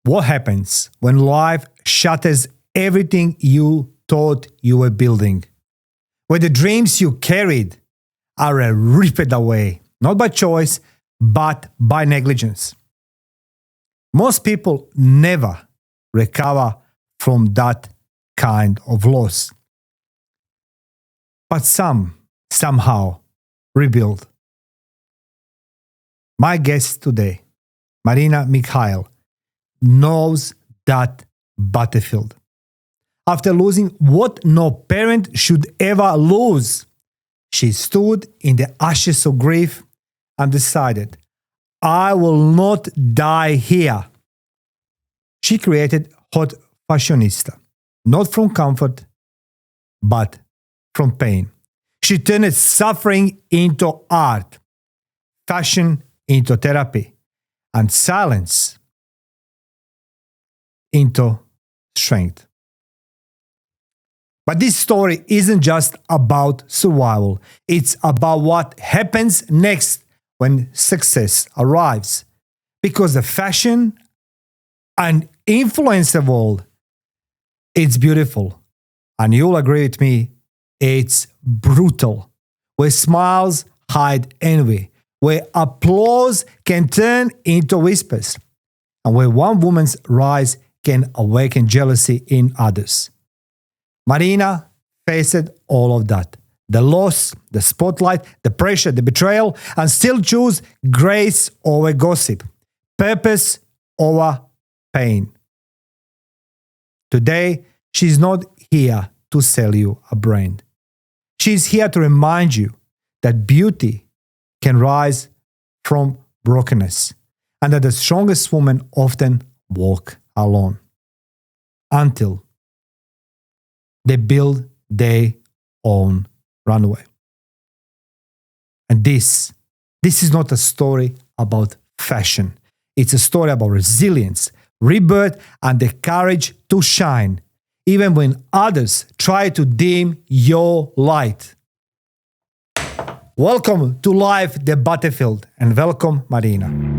What happens when life shatters everything you thought you were building? Where the dreams you carried are ripped away, not by choice, but by negligence. Most people never recover from that kind of loss. But some somehow rebuild. My guest today, Marina Mikhaiel, knows that battlefield. After losing what no parent should ever lose, she stood in the ashes of grief and decided, I will not die here. She created HotFashionista, not from comfort, but from pain. She turned suffering into art, fashion into therapy, and silence into strength. But this story isn't just about survival. It's about what happens next when success arrives. Because the fashion and influencer world, it's beautiful. And you'll agree with me, it's brutal. Where smiles hide envy. Where applause can turn into whispers. And where one woman's rise can awaken jealousy in others. Marina faced all of that. The loss, the spotlight, the pressure, the betrayal, and still choose grace over gossip, purpose over pain. Today, she's not here to sell you a brand. She's here to remind you that beauty can rise from brokenness and that the strongest women often walk alone until they build their own runway. And this is not a story about fashion. It's a story about resilience, rebirth, and the courage to shine, even when others try to dim your light. Welcome to Life, the Battlefield, and welcome, Marina.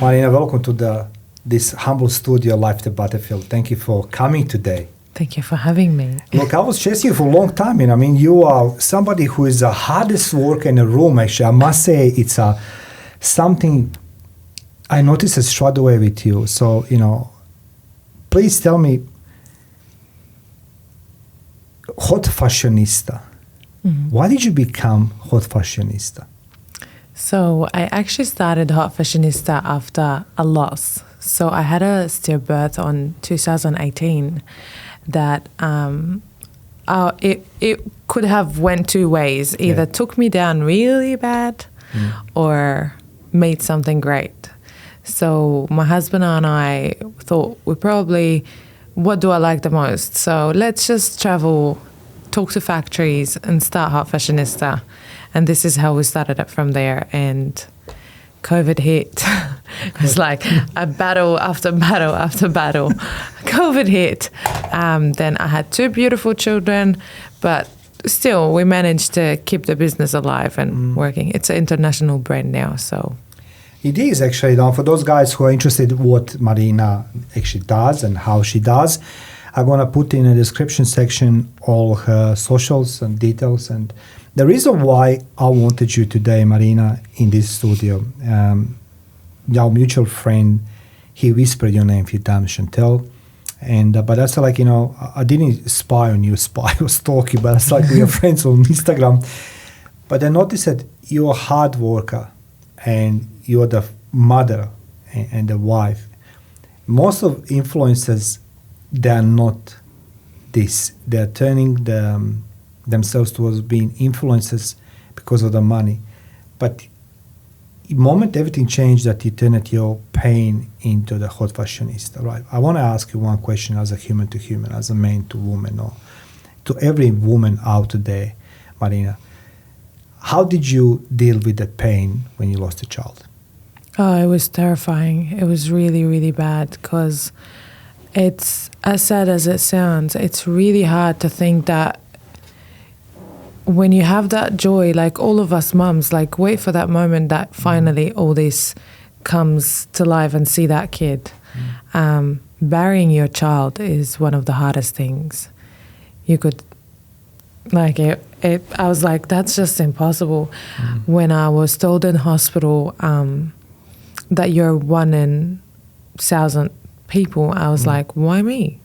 Marina, welcome to this humble studio, Life, the Battlefield. Thank you for coming today. Thank you for having me. Look, I was chasing you for a long time. You are somebody who is the hardest worker in the room, actually. I must say it's something I noticed straight away with you. So, please tell me, HotFashionista. Mm-hmm. Why did you become HotFashionista? So I actually started HotFashionista after a loss. So I had a stillbirth on 2018 that it could have went two ways. Either took me down really bad or made something great. So my husband and I thought what do I like the most? So let's just travel, talk to factories and start HotFashionista. And this is how we started it from there. And COVID hit. It was like a battle after battle after battle. COVID hit. Then I had two beautiful children, but still we managed to keep the business alive and working. It's an international brand now, so. It is actually, for those guys who are interested in what Marina actually does and how she does, I'm going to put in the description section all her socials and details. And the reason why I wanted you today, Marina, in this studio, our mutual friend, he whispered your name a few times, Chantel. And but that's like, I didn't spy on you, I was talking, but it's like we are friends on Instagram. But I noticed that you're a hard worker and you're the mother and the wife. Most of influencers, they are not this. They're turning themselves towards being influencers because of the money. But the moment everything changed, that you turned your pain into the HotFashionista, right? I want to ask you one question as a human to human, as a man to woman, or to every woman out there, Marina. How did you deal with the pain when you lost a child? Oh, it was terrifying. It was really, really bad because it's, as sad as it sounds, it's really hard to think that when you have that joy, like all of us mums, like wait for that moment that finally all this comes to life and see that kid. Burying your child is one of the hardest things. You could, like I was like, that's just impossible. When I was told in hospital that you're 1 in 1,000 people, I was like, why me?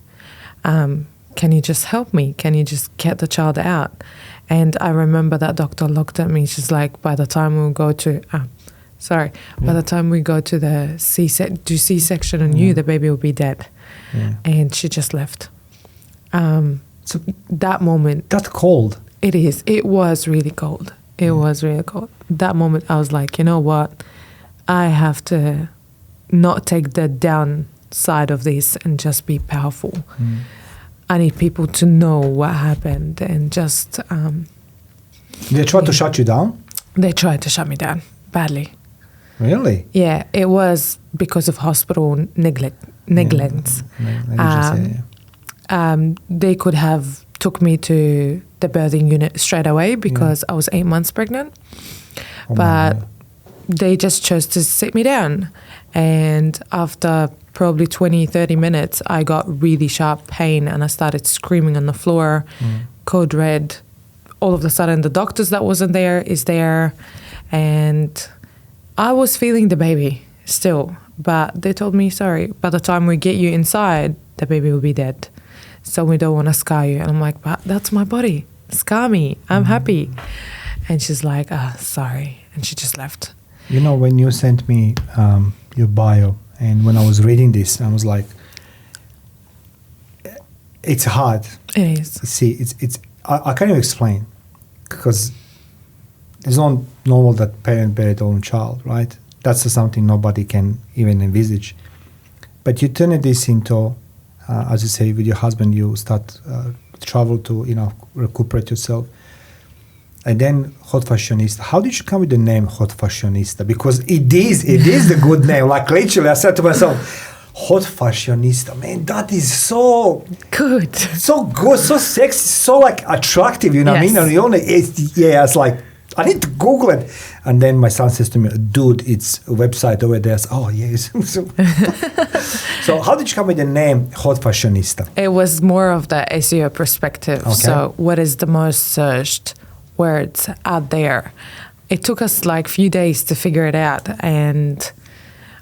Can you just help me? Can you just get the child out? And I remember that doctor looked at me. She's like, by the time we go to, by the time we go to the C-section on you, the baby will be dead. And she just left. So that moment. That's cold. It is. It was really cold. It was really cold. That moment, I was like, you know what? I have to not take the downside of this and just be powerful. I need people to know what happened and just... They tried to shut you down? They tried to shut me down badly. Really? Yeah, it was because of hospital negligence. They could have took me to the birthing unit straight away because I was 8 months pregnant. But they just chose to sit me down. And after probably 20, 30 minutes, I got really sharp pain and I started screaming on the floor, code red. All of a sudden, the doctors that wasn't there is there. And I was feeling the baby still. But they told me, sorry, by the time we get you inside, the baby will be dead. So we don't want to scar you. And I'm like, but that's my body. Scar me. I'm happy. And she's like, sorry. And she just left. You know, when you sent me your bio, and when I was reading this, I was like, it's hard. It is. See, it's. I can't even explain, because it's not normal that parent bury their own child, right? That's something nobody can even envisage. But you turn this into, as you say, with your husband, you start travel to, recuperate yourself. And then HotFashionista. How did you come with the name HotFashionista? Because it is the good name. Like literally, I said to myself, HotFashionista. Man, that is so good, so sexy, so like attractive. You know what I mean? And I was like, I need to Google it. And then my son says to me, dude, it's a website over there. Oh, yes. So how did you come with the name HotFashionista? It was more of the SEO perspective. Okay. So what is the most searched words out there? It took us like a few days to figure it out. And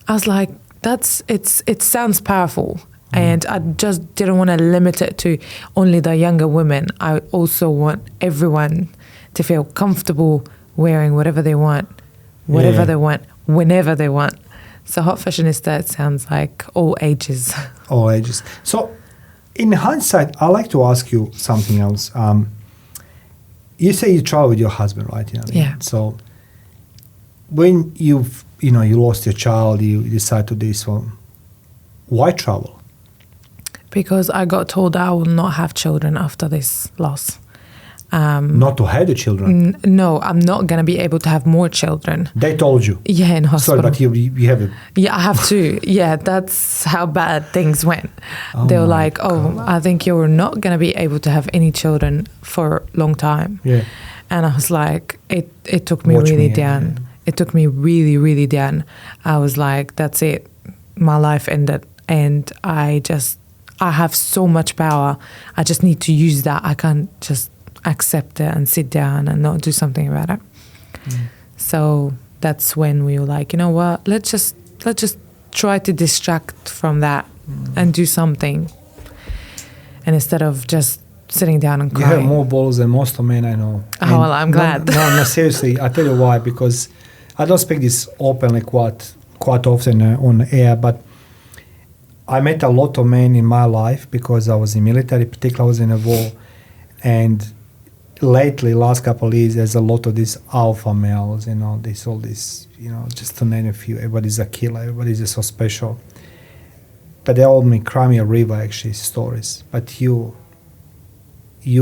I was like, it sounds powerful. And I just didn't want to limit it to only the younger women. I also want everyone to feel comfortable wearing whatever they want, they want, whenever they want. So HotFashionista, it sounds like all ages. All ages. So in hindsight, I'd like to ask you something else. You say you travel with your husband, right? You know what I mean? So when you lost your child, you decide to do this one, why travel? Because I got told I will not have children after this loss. Not to have the children? No, I'm not going to be able to have more children. They told you? Yeah, in hospital. Sorry, but you have it? Yeah, I have two. Yeah, that's how bad things went. They were like, God. I think you're not going to be able to have any children for a long time. Yeah. And I was like, it took me really down. Yeah. It took me really, really down. I was like, that's it. My life ended. And I have so much power. I just need to use that. I can't just accept it and sit down and not do something about it. So that's when we were like, you know what, let's just try to distract from that and do something. And instead of just sitting down and crying. You have more balls than most of men I know. Oh, well, I'm glad. No, seriously, I tell you why, because I don't speak this openly quite often on air, but I met a lot of men in my life because I was in military, particularly I was in a war, and lately, last couple of years, there's a lot of these alpha males, just to name a few. Everybody's a killer, everybody's just so special. But they all cry me a river, actually, stories. But you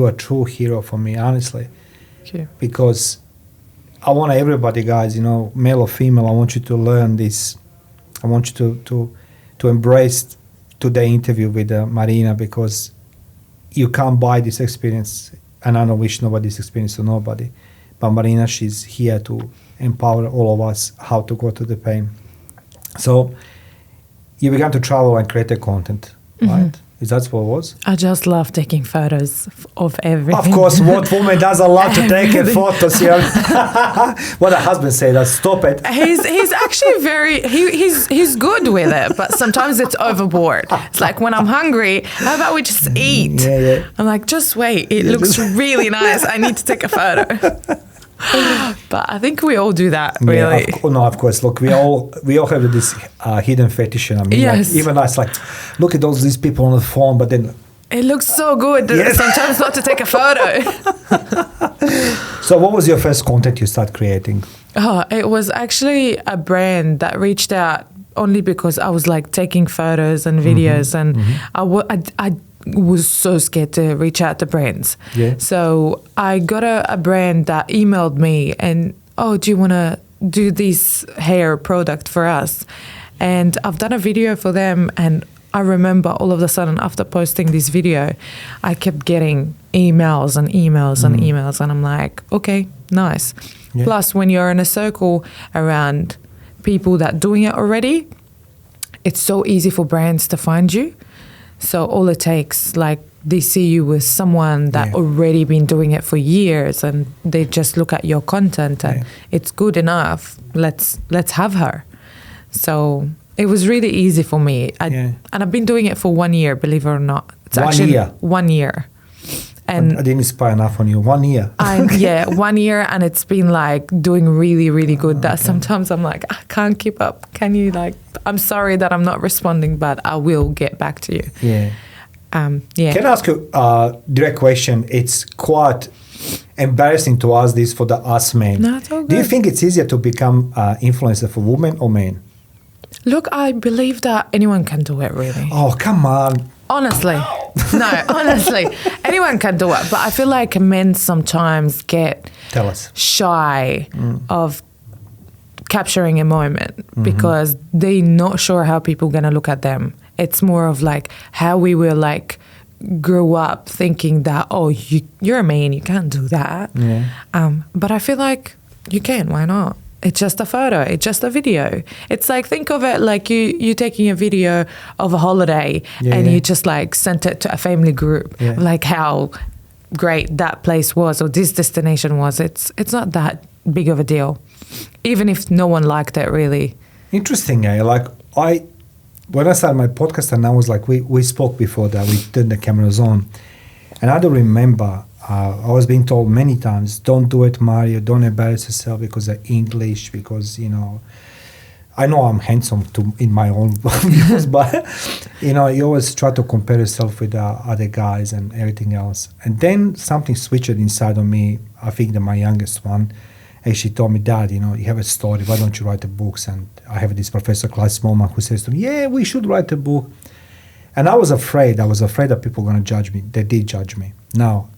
are a true hero for me, honestly. Thank you. Because I want everybody, guys, male or female, I want you to learn this. I want you to embrace today's interview with Marina, because you can't buy this experience and I don't wish nobody's experience to nobody. But Marina, she's here to empower all of us how to go through the pain. So you began to travel and create a content, right? Is that what it was? I just love taking photos of everything. Of course, what woman doesn't love to take photos? You know? What the husband say, that stop it. He's actually he's good with it, but sometimes it's overboard. It's like when I'm hungry, how about we just eat? Yeah. I'm like, just wait. It looks really nice. I need to take a photo. But I think we all do that, really. Yeah, of course. Look, we all have this hidden fetish. I mean, yes. Like, even us, like, look at these people on the phone, but then it looks so good. Yes. Sometimes not to take a photo. So, what was your first content you started creating? Oh, it was actually a brand that reached out only because I was like taking photos and videos, and I was so scared to reach out to brands. Yeah. So I got a brand that emailed me and, oh, do you want to do this hair product for us? And I've done a video for them, and I remember all of a sudden after posting this video, I kept getting emails and emails and emails, and I'm like, okay, nice. Yeah. Plus, when you're in a circle around people that doing it already, it's so easy for brands to find you. So all it takes, like, they see you with someone that already been doing it for years, and they just look at your content and it's good enough. Let's have her. So it was really easy for me. And I've been doing it for 1 year, believe it or not. It's 1 year? 1 year. And I didn't spy enough on you. 1 year. 1 year, and it's been like doing really, really good. That sometimes I'm like, I can't keep up. Can you I'm sorry that I'm not responding, but I will get back to you. Yeah. Yeah. Can I ask you a direct question? It's quite embarrassing to ask this for us men. No, it's all good. Do you think it's easier to become influencer for women or men? Look, I believe that anyone can do it, really. Oh, come on. Honestly. No, honestly. Anyone can do it. But I feel like men sometimes get shy of capturing a moment because they're not sure how people are going to look at them. It's more of like how we will like grow up thinking that, oh, you're a man, you can't do that. Yeah. But I feel like you can. Why not? It's just a photo. It's just a video. It's like, think of it like you taking a video of a holiday and you just like sent it to a family group, like how great that place was or this destination was. It's not that big of a deal, even if no one liked it, really. Interesting, eh? Like when I started my podcast, and I was like, we spoke before that, we turned the cameras on, and I don't remember. I was being told many times, don't do it, Mario, don't embarrass yourself because of English, because, you know I'm handsome in my own views, but, you always try to compare yourself with other guys and everything else. And then something switched inside of me. I think that my youngest one, and she told me, Dad, you have a story, why don't you write the books? And I have this professor, Klaus Mollman, who says to me, yeah, we should write a book. And I was afraid that people were going to judge me. They did judge me. Now,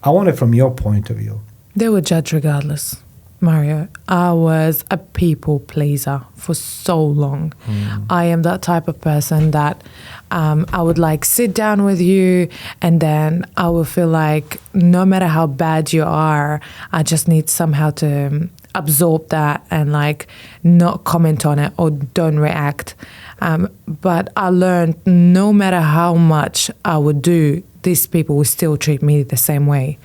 I want it from your point of view. They would judge regardless, Mario. I was a people pleaser for so long. I am that type of person that I would like sit down with you, and then I will feel like no matter how bad you are, I just need somehow to absorb that and like not comment on it or don't react. But I learned no matter how much I would do, these people will still treat me the same way.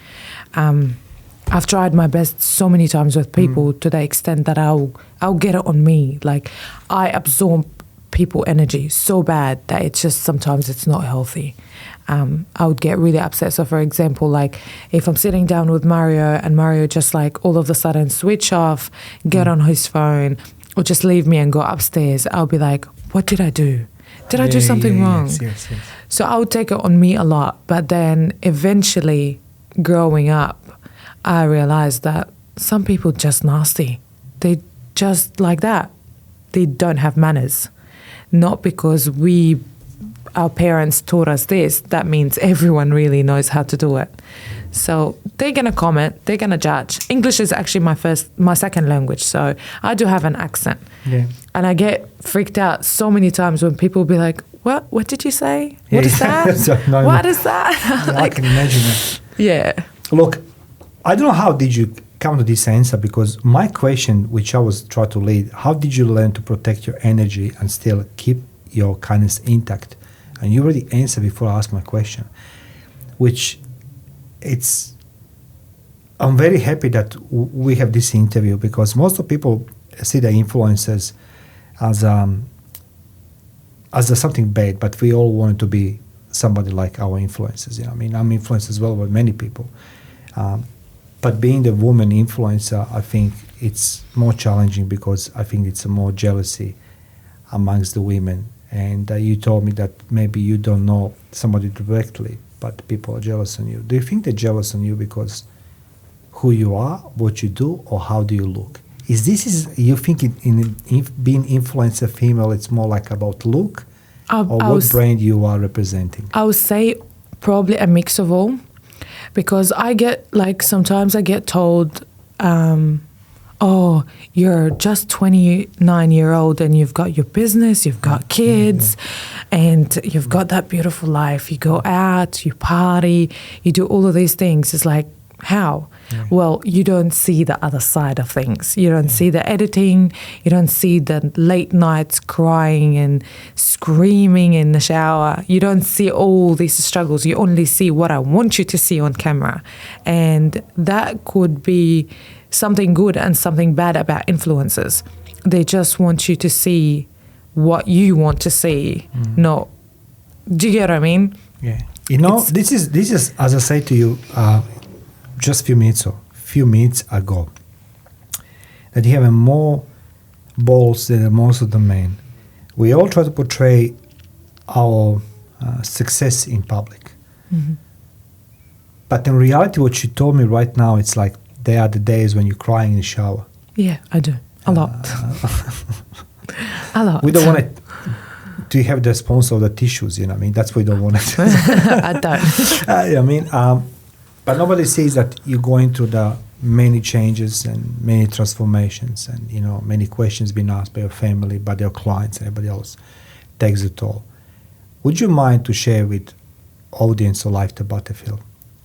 I've tried my best so many times with people to the extent that I'll get it on me. Like, I absorb people energy so bad that it's just sometimes it's not healthy. I would get really upset. So for example, like if I'm sitting down with Mario and Mario just like all of a sudden switch off, get on his phone, or just leave me and go upstairs, I'll be like, what did I do? Did I do something wrong? Yes. So I would take it on me a lot. But then eventually growing up, I realized that some people just nasty. They just like that. They don't have manners. Not because our parents taught us this, that means everyone really knows how to do it. So they're going to comment, they're going to judge. English is actually my second language, so I do have an accent. Yeah. And I get freaked out so many times when people be like, what did you say? What is that? What is that? Yeah, like, I can imagine it. Yeah. Look, I don't know how did you come to this answer, because my question, which I was trying to lead, how did you learn to protect your energy and still keep your kindness intact? And you already answered before I asked my question, which I'm very happy that we have this interview, because most of people see the influencers as something bad, but we all want to be somebody like our influencers. You know, I mean, I'm influenced as well by many people. But being the woman influencer, I think it's more challenging, because I think it's more jealousy amongst the women. And you told me that maybe you don't know somebody directly, but people are jealous on you. Do you think they're jealous on you because who you are, what you do, or how do you look? You think in being influencer female, it's more like about look, or what brand you are representing? I would say probably a mix of all. Because sometimes I get told, oh, you're just 29-year-old and you've got your business, you've got kids, and you've got that beautiful life. You go out, you party, you do all of these things. It's like, how? Yeah. Well, you don't see the other side of things. You don't see the editing. You don't see the late nights crying and screaming in the shower. You don't see all these struggles. You only see what I want you to see on camera. And that could be something good and something bad about influencers. They just want you to see what you want to see. No. Do you get what I mean? Yeah. You know, this is as I say to you, just few minutes ago, that you have more balls than most of the men. We all try to portray our success in public. But in reality, what you told me right now, it's like there are the days when you're crying in the shower. Yeah, I do. A lot. A lot. We don't want to have the sponsor of the tissues, you know what I mean? That's what we don't want to do. I don't. But nobody sees that you're going through the many changes and many transformations, and many questions being asked by your family, by your clients, and everybody else. Takes a toll. Would you mind to share with audience of Life to Battlefield,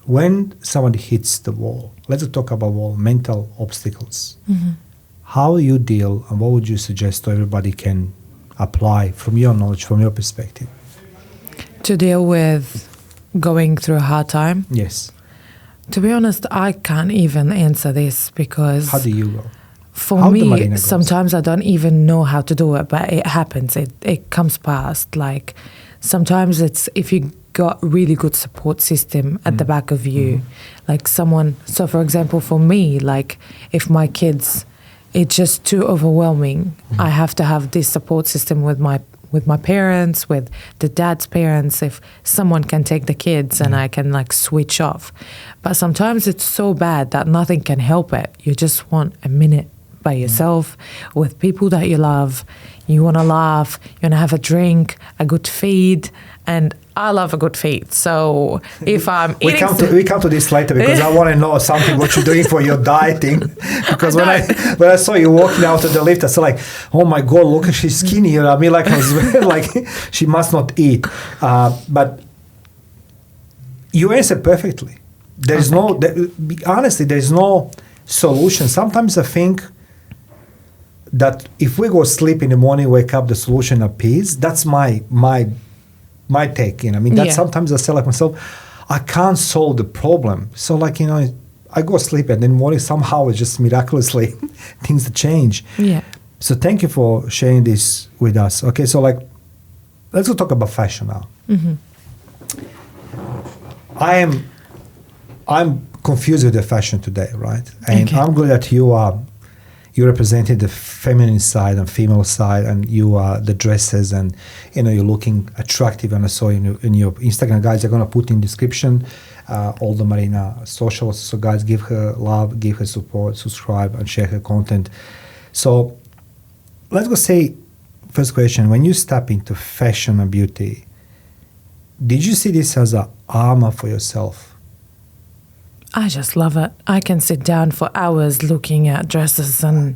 when somebody hits the wall, let's talk about mental obstacles, how you deal, and what would you suggest to everybody can apply from your knowledge, from your perspective? To deal with going through a hard time? Yes. To be honest, I can't even answer this, because... How do you go? For me, sometimes I don't even know how to do it, but it happens. It comes past. Like, sometimes it's if you got really good support system at the back of you, like someone... So, for example, for me, like, if my kids, it's just too overwhelming, I have to have this support system with my parents, with the dad's parents, if someone can take the kids and I can switch off. But sometimes it's so bad that nothing can help it. You just want a minute by yourself with people that you love. You want to laugh, you want to have a drink, a good feed, and I love a good feed. So if I'm we come to this later, because I want to know something what you're doing for your dieting. Because when I saw you walking out of the lift, I said like, oh my God, look, she's skinny. You know what I mean? Like I was like she must not eat. But you answered perfectly. There's honestly, there's no solution. Sometimes I think that if we go sleep in the morning, wake up, the solution appears. That's my take. I mean, that sometimes I say like myself, I can't solve the problem. So like, I go sleep and then morning somehow it's just miraculously things change. Yeah. So thank you for sharing this with us. Okay, so like, let's go talk about fashion now. I'm confused with the fashion today, right? And I'm glad that you represented the feminine side and female side, and you are the dresses, and you're looking attractive. And I saw in your Instagram, guys, I'm gonna put in description all the Marina socials. So guys, give her love, give her support, subscribe, and share her content. So let's go say, first question: when you step into fashion and beauty, did you see this as an armor for yourself? I just love it. I can sit down for hours looking at dresses and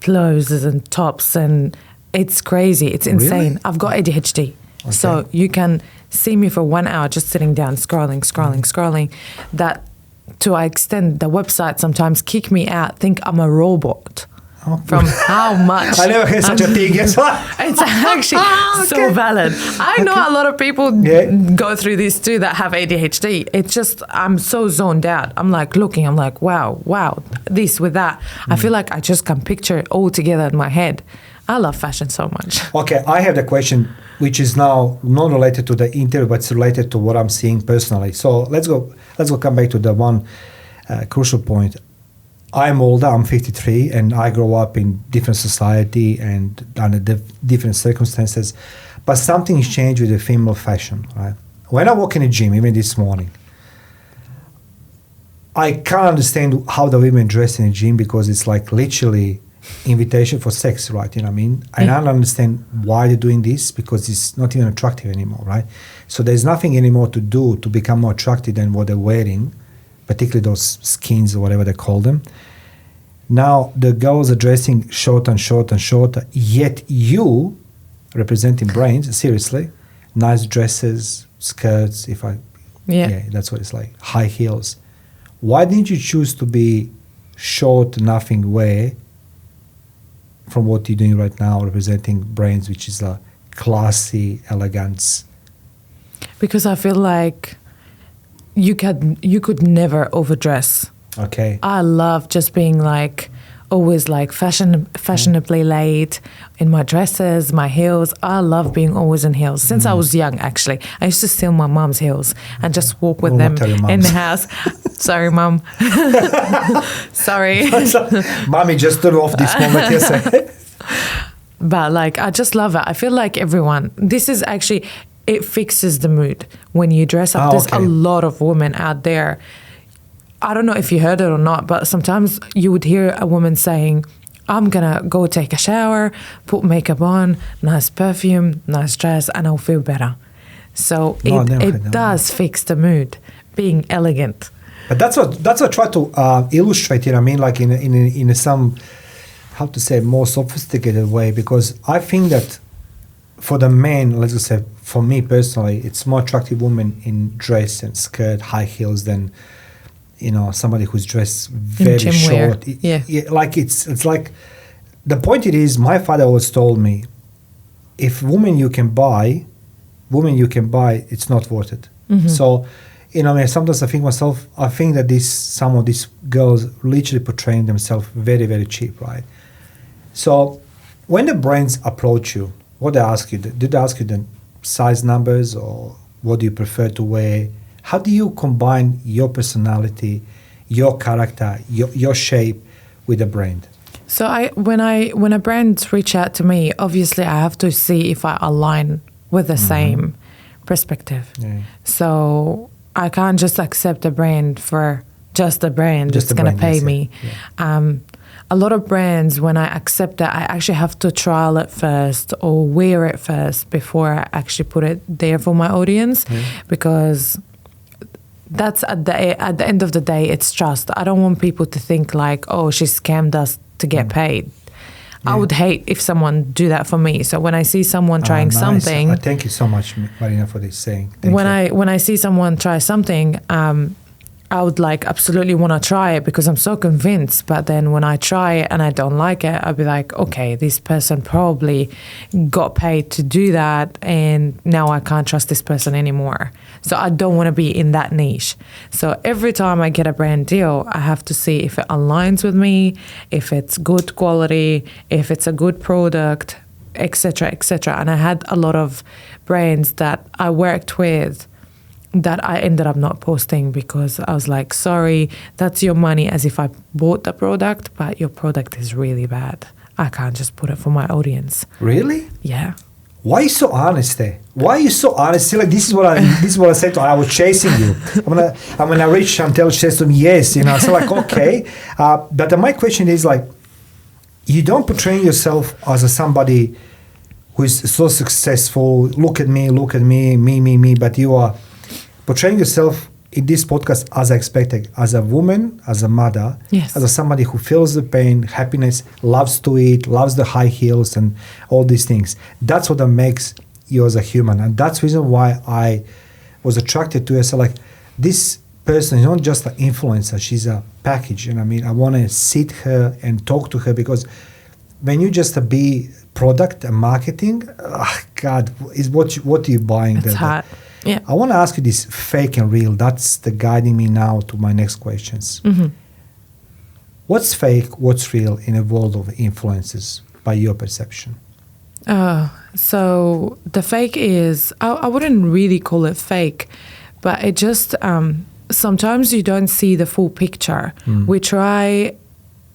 clothes and tops, and it's crazy. It's insane. Really? I've got ADHD. So you can see me for 1 hour just sitting down, scrolling. That to extend the website sometimes kick me out, think I'm a robot. From how much I never heard such a thing. Yes. It's actually so valid. I know a lot of people go through this too that have ADHD. It's just I'm so zoned out. I'm like looking, I'm like, wow, this with that. I feel like I just can picture it all together in my head. I love fashion so much. Okay, I have the question, which is now not related to the interview, but it's related to what I'm seeing personally. So let's go come back to the one crucial point. I'm older, I'm 53, and I grew up in different society and under different circumstances. But something's changed with the female fashion, right? When I walk in the gym, even this morning, I can't understand how the women dress in the gym because it's like literally invitation for sex, right? You know what I mean? I don't understand why they're doing this because it's not even attractive anymore, right? So there's nothing anymore to do to become more attractive than what they're wearing, particularly those skins or whatever they call them. Now the girls are dressing shorter and shorter and shorter, yet you, representing brands, seriously, nice dresses, skirts, that's what it's like, high heels. Why didn't you choose to be short, nothing wear from what you're doing right now, representing brands, which is a classy elegance? Because I feel like you could never overdress. Okay. I love just being like always like fashionably laid in my dresses, my heels. I love being always in heels since I was young. Actually, I used to steal my mom's heels and just walk with them in the house. Sorry, mom. Sorry. Mommy just stood off this moment. Yes. But like, I just love it. I feel like this is actually, it fixes the mood when you dress up. There's a lot of women out there. I don't know if you heard it or not, but sometimes you would hear a woman saying, I'm going to go take a shower, put makeup on, nice perfume, nice dress, and I'll feel better. So it does fix the mood, being elegant. But that's what I try to illustrate, you know what I mean, like in some, how to say, more sophisticated way, because I think that for the men, let's just say, for me personally, it's more attractive women in dress and skirt, high heels than somebody who's dressed very short. Like it's like the point it is, my father always told me, if women you can buy, it's not worth it. Mm-hmm. So, sometimes I think that some of these girls literally portraying themselves very, very cheap, right? So when the brands approach you, what they ask you, did they ask you the size numbers or what do you prefer to wear? How do you combine your personality, your character, your shape with a brand? So when a brand reach out to me, obviously I have to see if I align with the same perspective. Yeah. So I can't just accept a brand for just a brand that's going to pay me. Yeah. A lot of brands, when I accept it, I actually have to trial it first or wear it first before I actually put it there for my audience, because that's at the end of the day, it's trust. I don't want people to think like, oh, she scammed us to get paid. Yeah. I would hate if someone do that for me. So when I see someone trying something, thank you so much, Marina, for this saying. When I see someone try something, I would like absolutely want to try it because I'm so convinced. But then when I try it and I don't like it, I'll be like, okay, this person probably got paid to do that, and now I can't trust this person anymore. So I don't want to be in that niche. So every time I get a brand deal, I have to see if it aligns with me, if it's good quality, if it's a good product, etc., etc. And I had a lot of brands that I worked with that I ended up not posting because I was like, sorry, that's your money, as if I bought the product, but your product is really bad. I can't just put it for my audience. Really? Yeah. Why are you so honest there? Why are you so honest? See, like, this is what I said to her. I was chasing you. I'm gonna reach Chantel. She says to me, yes, So like, okay. But my question is like, you don't portray yourself as somebody who is so successful. Look at me, me. But you are portraying yourself in this podcast as expected, as a woman, as a mother, as somebody who feels the pain, happiness, loves to eat, loves the high heels and all these things. That's what makes you as a human. And that's the reason why I was attracted to you. So like, this person, not just an influencer. She's a package. You know what I mean? I want to sit her and talk to her, because when you just be product and marketing, God, is what are you buying? It's hard. Yeah. I want to ask you this fake and real. That's the guiding me now to my next questions. Mm-hmm. What's fake? What's real in a world of influences by your perception? So the fake is, I wouldn't really call it fake, but it just, sometimes you don't see the full picture. We try,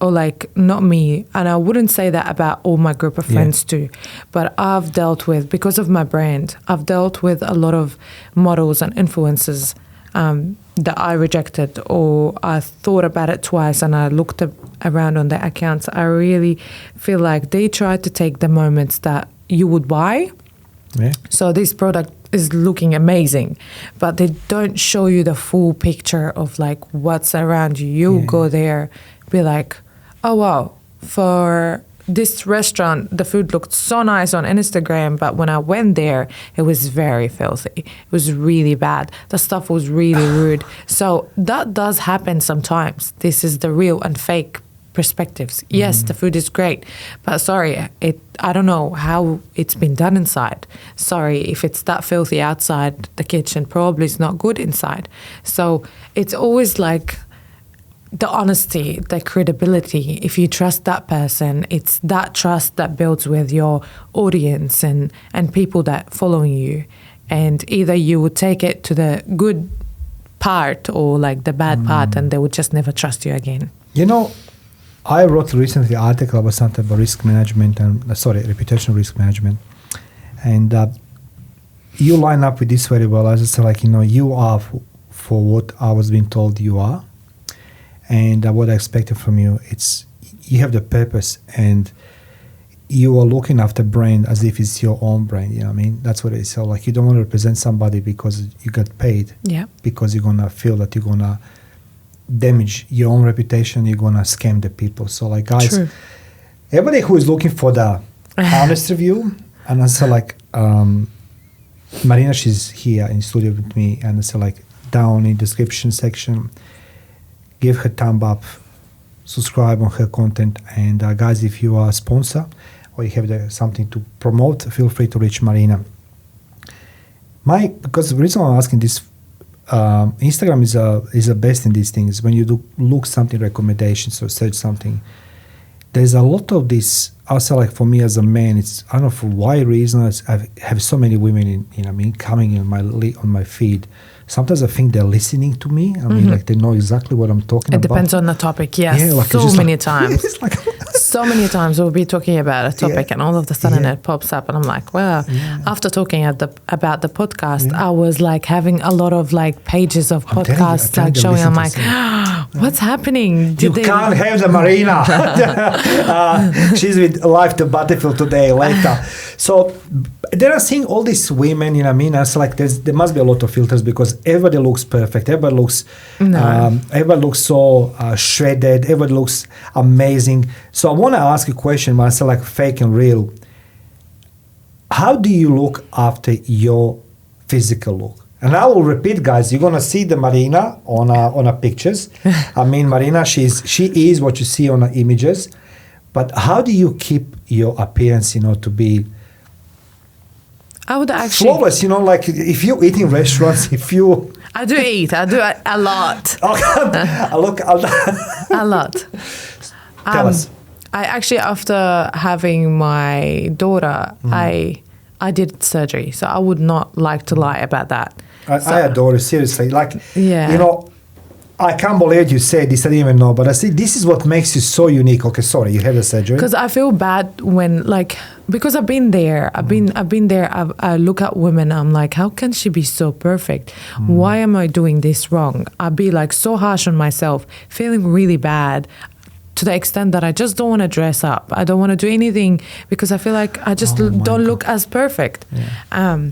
or like, not me, and I wouldn't say that about all my group of friends too, but I've dealt with, because of my brand, I've dealt with a lot of models and influencers that I rejected, or I thought about it twice and I looked around on their accounts. I really feel like they tried to take the moments that you would buy. Yeah. So this product is looking amazing, but they don't show you the full picture of like what's around you. You go there, be like, oh wow, for this restaurant, the food looked so nice on Instagram, but when I went there, it was very filthy. It was really bad. The stuff was really rude. So that does happen sometimes. This is the real and fake perspectives. Yes, the food is great, but sorry, I don't know how it's been done inside. Sorry, if it's that filthy outside the kitchen, probably it's not good inside. So it's always like the honesty, the credibility. If you trust that person, it's that trust that builds with your audience and people that follow you. And either you would take it to the good part or like the bad part, and they would just never trust you again. You know, I wrote recently an article about something about risk management and reputational risk management, and you line up with this very well. As I said, like, you know, you are for what I was being told you are, and what I expected from you. It's you have the purpose, and you are looking after brand as if it's your own brand. You know what I mean? That's what it is. So like, you don't want to represent somebody because you got paid. Yeah. Because you're gonna feel that you're gonna damage your own reputation, you're gonna scam the people. So like, guys, True. Everybody who is looking for the honest review, and I say like, Marina, she's here in studio with me, and I say like, down in description section, give her thumb up, subscribe on her content, and guys, if you are a sponsor or you have something to promote, feel free to reach Marina. Because the reason I'm asking this, Instagram is the best in these things. When you look something recommendations or search something, there's a lot of this. Also, like for me as a man, it's, I don't know for why reason, I have so many women coming in on my feed. Sometimes I think they're listening to me. I mean, like they know exactly what I'm talking about. It depends on the topic, yes. Yeah, like so many times. Like so many times we'll be talking about a topic and all of a sudden it pops up and I'm like, well, after talking about the podcast, I was like having a lot of like pages of podcasts like showing. I'm like, what's happening? You can't have the Marina. She's with Life to Butterfield today, later. So then I'm seeing all these women, you know what I mean? It's like there must be a lot of filters because everybody looks perfect. Everybody looks so shredded. Everybody looks amazing. So I want to ask you a question when I say like fake and real. How do you look after your physical look? And I will repeat, guys, you're going to see the Marina on her pictures. I mean, Marina, she is what you see on her images. But how do you keep your appearance, to be I would actually flawless, like if you eat in restaurants, I do eat. I do a lot. A lot. Tell us. I actually, after having my daughter, I did surgery. So I would not like to lie about that. I adore it, seriously. Like, I can't believe you said this. I didn't even know. But I see this is what makes you so unique. Okay, sorry, you had a surgery. Because I feel bad when, because I've been there. I've been there. I look at women. I'm like, how can she be so perfect? Why am I doing this wrong? I'd be like so harsh on myself, feeling really bad, to the extent that I just don't want to dress up. I don't want to do anything because I feel like I just don't look as perfect. Yeah.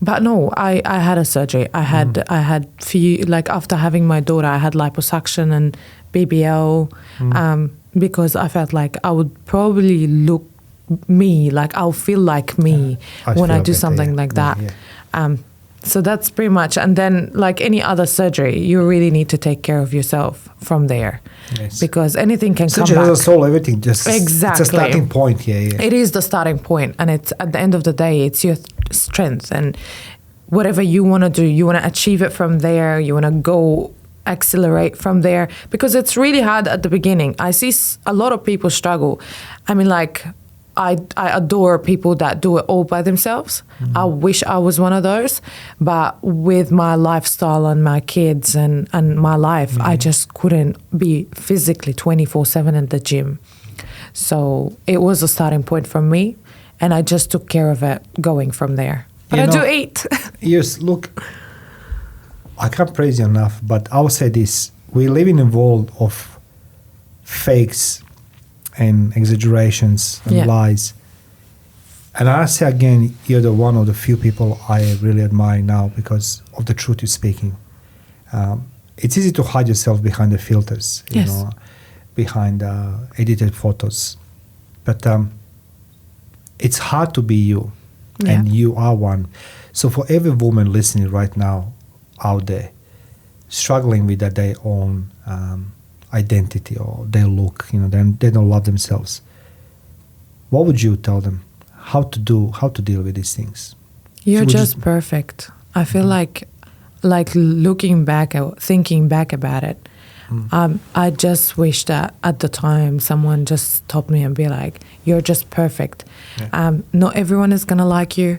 But no, I had a surgery. I had few, after having my daughter, I had liposuction and BBL because I felt like I would probably look me, I'll feel like me when I do something like that. So that's pretty much, and then like any other surgery, you really need to take care of yourself from there. Yes. Because anything can Surgery come back. doesn't solve everything. Just Exactly. It's a starting point. Yeah. It is the starting point, and it's at the end of the day, it's your strength, and whatever you want to do, you want to achieve it from there. You want to go accelerate from there, because it's really hard at the beginning. I see a lot of people struggle. I mean, like, I adore people that do it all by themselves. I wish I was one of those, but with my lifestyle and my kids and my life, I just couldn't be physically 24/7 in the gym. So it was a starting point for me, and I just took care of it going from there. But I do eat. Yes, look, I can't praise you enough, but I'll say this. We live in a world of fakes and exaggerations and lies. And I say again, you're the one of the few people I really admire now because of the truth you're speaking. It's easy to hide yourself behind the filters, you know, behind edited photos. But it's hard to be you, and you are one. So for every woman listening right now out there, struggling with their own identity or their look, you know, they don't love themselves. What would you tell them? How to deal with these things? You're just perfect. I feel like looking back or thinking back about it, I just wish that at the time someone just stopped me and be like, you're just perfect. Yeah. Not everyone is gonna like you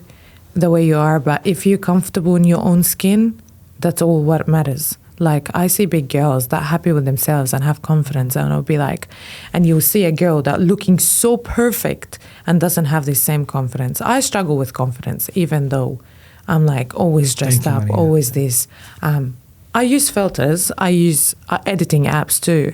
the way you are, but if you're comfortable in your own skin, that's all what matters. Like, I see big girls that are happy with themselves and have confidence, and I'll be like, and you'll see a girl that looking so perfect and doesn't have the same confidence. I struggle with confidence, even though I'm like always dressed up, Marina. Always this. I use filters. I use editing apps too.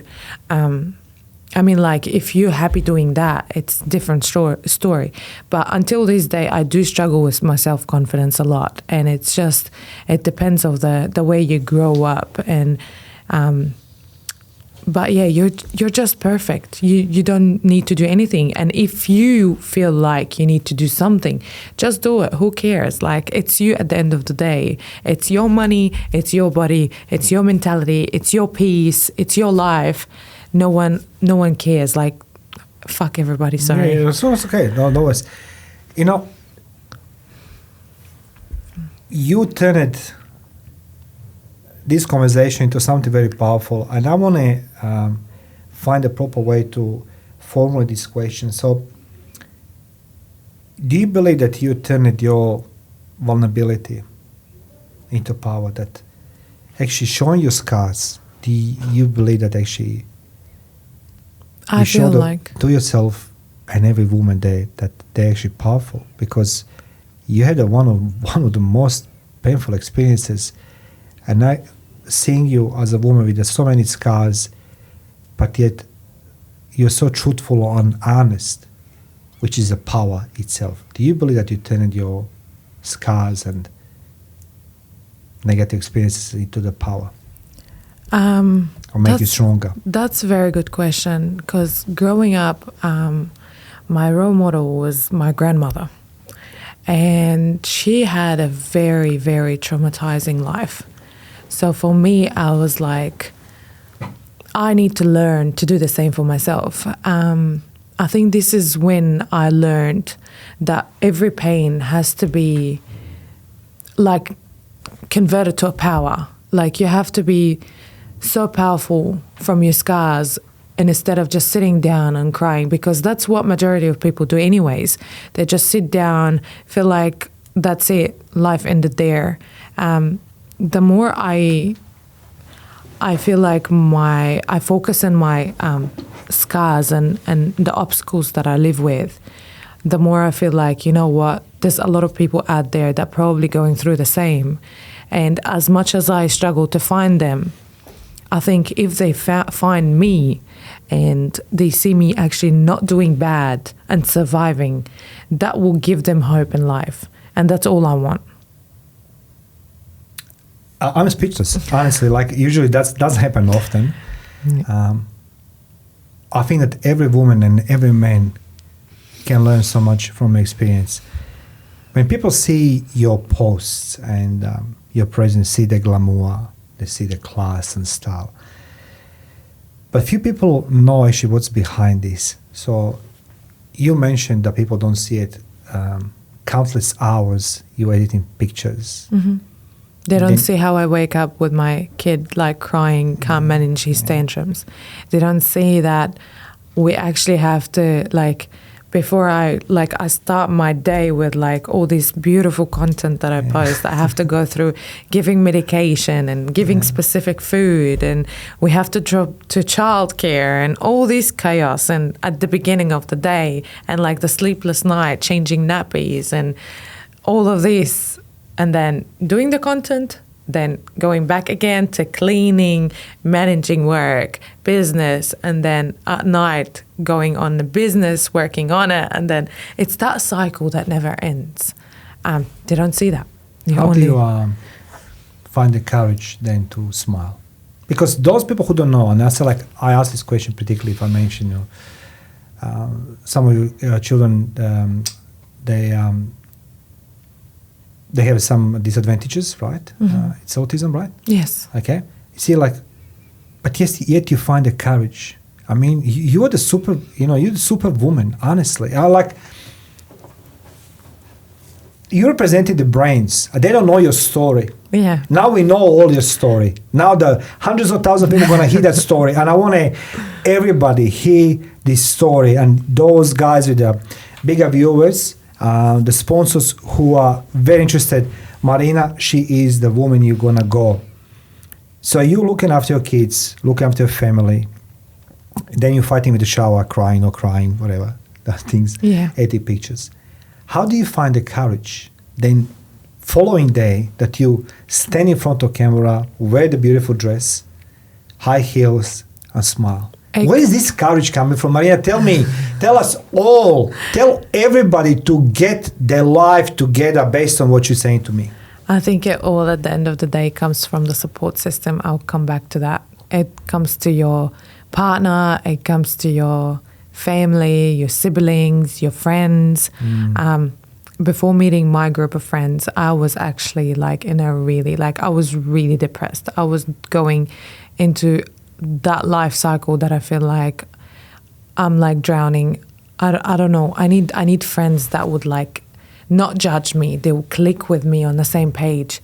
I mean, like, if you're happy doing that, it's a different story. But until this day, I do struggle with my self-confidence a lot. And it's just, it depends on the way you grow up. And, but yeah, you're just perfect. You don't need to do anything. And if you feel like you need to do something, just do it. Who cares? Like, it's you at the end of the day. It's your money, it's your body, it's your mentality, it's your peace, it's your life. No one cares. Like, fuck everybody. Sorry. Yeah, so it's okay. No worries. You know, you turned this conversation into something very powerful, and I want to find a proper way to formulate this question. So, do you believe that you turned your vulnerability into power? That actually showing your scars? Do you believe that actually? I feel like to yourself and every woman there that they're actually powerful, because you had one of the most painful experiences, and seeing you as a woman with so many scars, but yet you're so truthful and honest, which is a power itself. Do you believe that you turned your scars and negative experiences into the power? Or make you stronger? That's a very good question, because growing up, my role model was my grandmother, and she had a very, very traumatizing life. So for me, I was like, I need to learn to do the same for myself. I think this is when I learned that every pain has to be like converted to a power. Like, you have to be so powerful from your scars, and instead of just sitting down and crying, because that's what majority of people do anyways. They just sit down, feel like that's it, life ended there. The more I feel like I focus on my scars and the obstacles that I live with, the more I feel like, you know what, there's a lot of people out there that probably going through the same. And as much as I struggle to find them, I think if they find me and they see me actually not doing bad and surviving, that will give them hope in life. And that's all I want. I'm speechless, honestly. Like, usually that doesn't happen often. I think that every woman and every man can learn so much from experience. when people see your posts and your presence, see the glamour, they see the class and style. But few people know actually what's behind this. So you mentioned that people don't see it. Countless hours you editing pictures. They don't see how I wake up with my kid like crying, can't manage his tantrums. They don't see that we actually have to like, before I start my day with like all this beautiful content that I post, I have to go through giving medication and giving specific food, and we have to drop to childcare and all this chaos, and at the beginning of the day, and like the sleepless night, changing nappies and all of this, and then doing the content, then going back again to cleaning, managing work, business, and then at night going on the business, working on it, and then it's that cycle that never ends. They don't see that. How do you find the courage then to smile? Because those people who don't know, and I ask this question particularly if I mention some of your children, they have some disadvantages, right? It's autism, right? Yes. Okay. You see, but yet you find the courage. I mean, you are the you're the superwoman, honestly. You represented the brains. They don't know your story. Yeah. Now we know all your story. Now the hundreds of thousands of people are going to hear that story. And I want everybody hear this story. And those guys with the bigger viewers, the sponsors who are very interested, Marina, she is the woman you're going to go. So you looking after your kids, looking after your family, then you're fighting with the shower, crying or crying, whatever, that things, 80 pictures. How do you find the courage then following day that you stand in front of camera, wear the beautiful dress, high heels, and smile? Where is this courage coming from, Marina? Tell us all, tell everybody to get their life together based on what you're saying to me. I think it all at the end of the day comes from the support system. I'll come back to that. It comes to your partner, it comes to your family, your siblings, your friends. Before meeting my group of friends, I was actually I was really depressed. I was going into that life cycle that I feel like I'm like drowning. I don't know. I need friends that would like not judge me. They will click with me on the same page.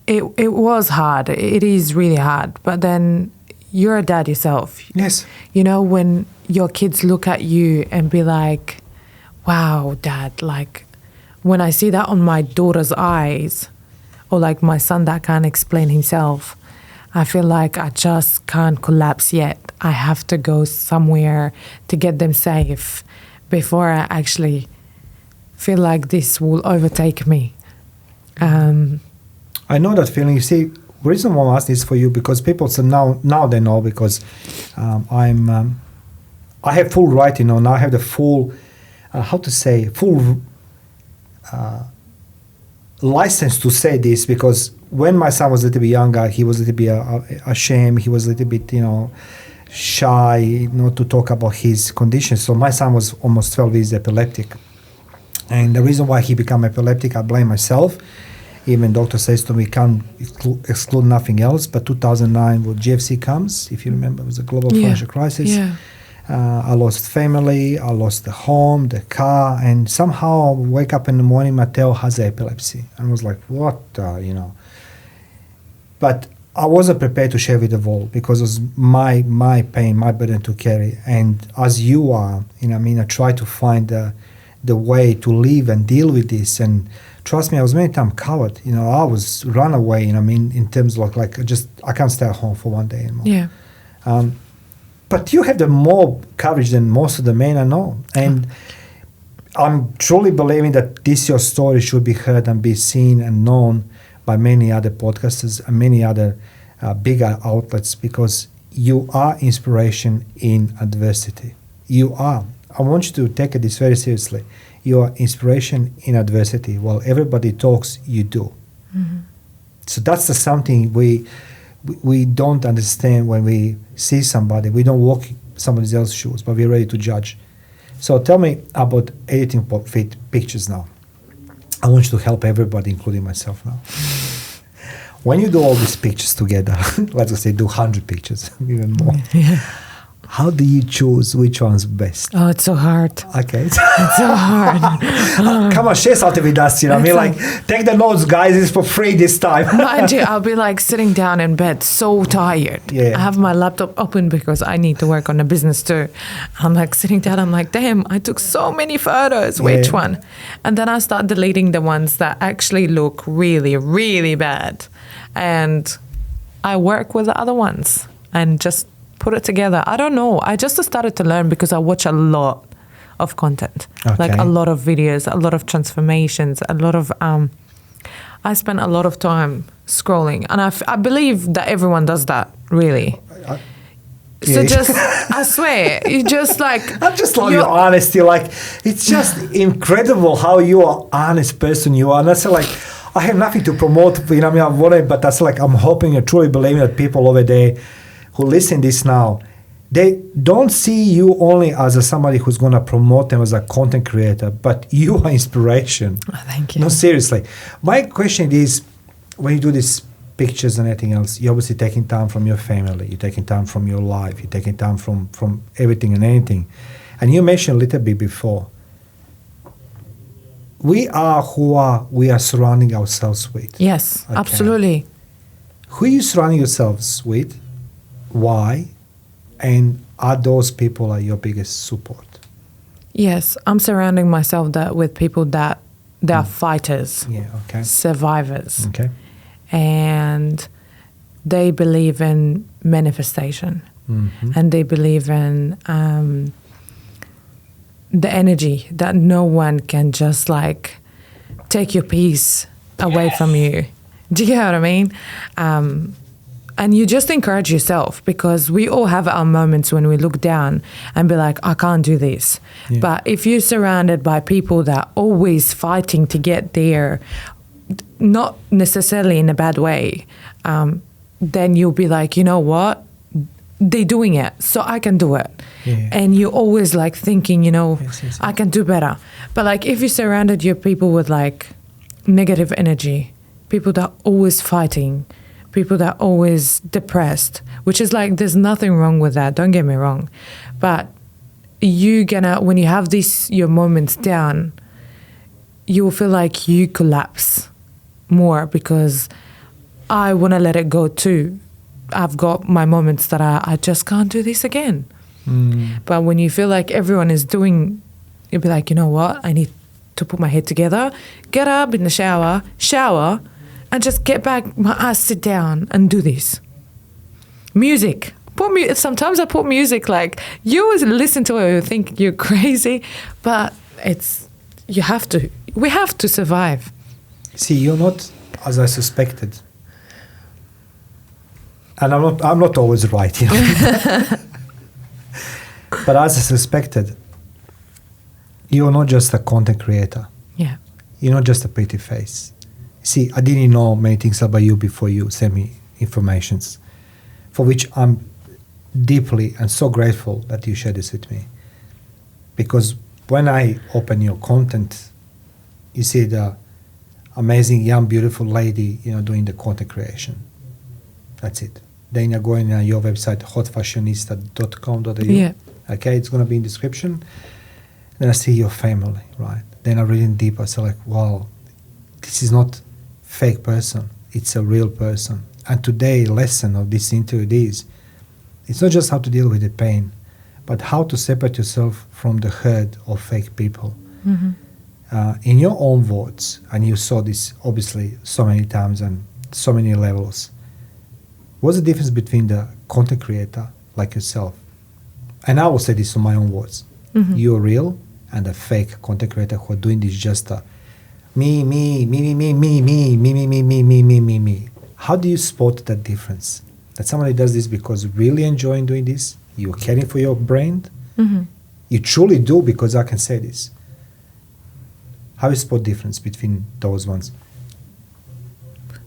It was hard. It is really hard. But then you're a dad yourself. Yes. You know, when your kids look at you and be like, wow, Dad, like when I see that on my daughter's eyes, or like my son that can't explain himself, I feel like I just can't collapse yet. I have to go somewhere to get them safe before I actually feel like this will overtake me. I know that feeling. You see, the reason why I'm asking this for you, because people say now they know, because I have full right, now I have the full, full license to say this, because when my son was a little bit younger, he was a little bit ashamed, he was a little bit, shy, not to talk about his condition. So my son was almost 12 years epileptic. And the reason why he became epileptic, I blame myself. Even doctor says to me, can't exclude nothing else. But 2009, when GFC comes, if you remember, it was a global financial crisis. Yeah. I lost family, I lost the home, the car, and somehow I wake up in the morning, Matteo has epilepsy. And I was like, what, But I wasn't prepared to share with the world, because it was my pain, my burden to carry. And as you are, I try to find the way to live and deal with this. And trust me, I was many times coward. I was run away, in terms of I can't stay at home for one day anymore. Yeah. But you have the more courage than most of the men I know. And I'm truly believing that your story should be heard and be seen and known by many other podcasters and many other bigger outlets, because you are inspiration in adversity. You are. I want you to take this very seriously. You are inspiration in adversity. While everybody talks, you do. Mm-hmm. So that's something we don't understand when we see somebody. We don't walk somebody else's shoes, but we're ready to judge. So tell me about editing pictures now. I want you to help everybody, including myself now. When you do all these pictures together, let's just say do 100 pictures, even more. Yeah. How do you choose which one's best? Oh, it's so hard. Okay. It's so hard. Come on, share something with us. You know, I mean, like, take the notes, guys. It's for free this time. Mind you, I'll be like sitting down in bed, so tired. Yeah. I have my laptop open because I need to work on the business too. I'm like sitting down. I'm like, damn, I took so many photos. Which one? And then I start deleting the ones that actually look really, really bad, and I work with the other ones and just put it together. I don't know. I just started to learn because I watch a lot of content, like a lot of videos, a lot of transformations, a lot of. I spend a lot of time scrolling, and I believe that everyone does that. Really. So just, I swear, you just like. I just love your honesty. Like, it's just incredible how you are honest person you are. And that's like, I have nothing to promote. You know, I mean, I want it, but that's like, I'm hoping and truly believing that people over there who listen this now, they don't see you only as somebody who's going to promote them as a content creator, but you are inspiration. Oh, thank you. No, seriously. My question is, when you do these pictures and anything else, you're obviously taking time from your family, you're taking time from your life, you're taking time from everything and anything. And you mentioned a little bit before, we are who we are surrounding ourselves with. Yes, Okay. absolutely. Who are you surrounding yourselves with? Why? And are those people your biggest support? Yes, I'm surrounding myself with people that they are fighters, Yeah, okay. survivors, Okay. and they believe in manifestation, and they believe in the energy that no one can just like take your peace away from you. Do you know what I mean? And you just encourage yourself, because we all have our moments when we look down and be like, I can't do this. Yeah. But if you're surrounded by people that are always fighting to get there, not necessarily in a bad way, then you'll be like, you know what? They're doing it, so I can do it. Yeah. And you're always like thinking, Yes. I can do better. But like if you surrounded your people with like negative energy, people that are always fighting, people that are always depressed, which is like, there's nothing wrong with that, don't get me wrong. But when you have your moments down, you will feel like you collapse more, because I want to let it go too. I've got my moments that I just can't do this again. But when you feel like everyone is doing, you'll be like, you know what? I need to put my head together, get up in the shower, and just get back my ass, sit down and do this. Music. Sometimes I put music, like, you always listen to it, you think you're crazy, but we have to survive. See, you're not as I suspected. And I'm not always right, you know. But as I suspected, you're not just a content creator. Yeah. You're not just a pretty face. See, I didn't know many things about you before you sent me informations, for which I'm deeply and so grateful that you shared this with me. Because when I open your content, you see the amazing, young, beautiful lady, doing the content creation. That's it. Then you're going on your website, HotFashionista.com.au. Yeah. Okay, it's going to be in description. Then I see your family, right? Then I read in deep. I say like, wow, this is not fake person. It's a real person. And today, lesson of this interview is, it's not just how to deal with the pain, but how to separate yourself from the herd of fake people. In your own words, and you saw this obviously so many times and so many levels, what's the difference between the content creator like yourself, and I will say this in my own words, you're real, and the fake content creator who are doing this just me. How do you spot that difference? That somebody does this because really enjoying doing this, you're caring for your brand, you truly do, because I can say this. How do you spot difference between those ones?